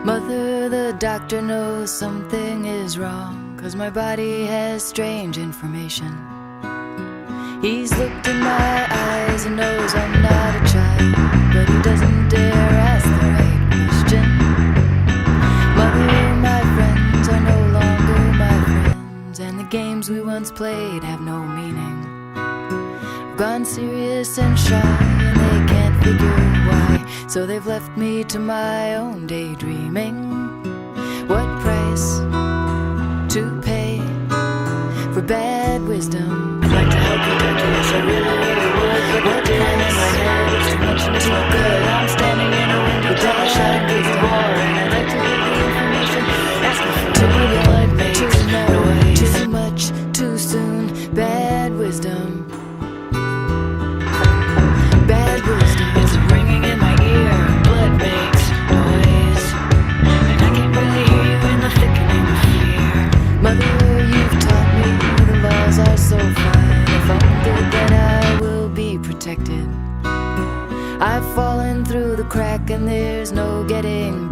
Mother, the doctor knows something is wrong, 'cause my body has strange information. He's looked in my eyes and knows I'm not a child, but he doesn't dare ask the right question. Mother, my friends are no longer my friends, and the games we once played have no meaning. I've gone serious and shy, and they can't figure why, so they've left me to my own daydreaming. What price to pay for bad wisdom? I'd like to help you, doctor, yes, I really, really would. But what time in my head, it's too much and too good. I'm standing in a window, tall, shine, big door, and I'd like to hear the information. Asking for too much, too noise, too much, too soon. Bad wisdom. Bad wisdom. It's ringing in my ear. Blood makes noise, and I can really hear you in the thickening fear. Mother, you've taught me the laws are so fine. If I'm good, then I will be protected. I've fallen through the crack, and there's no getting back.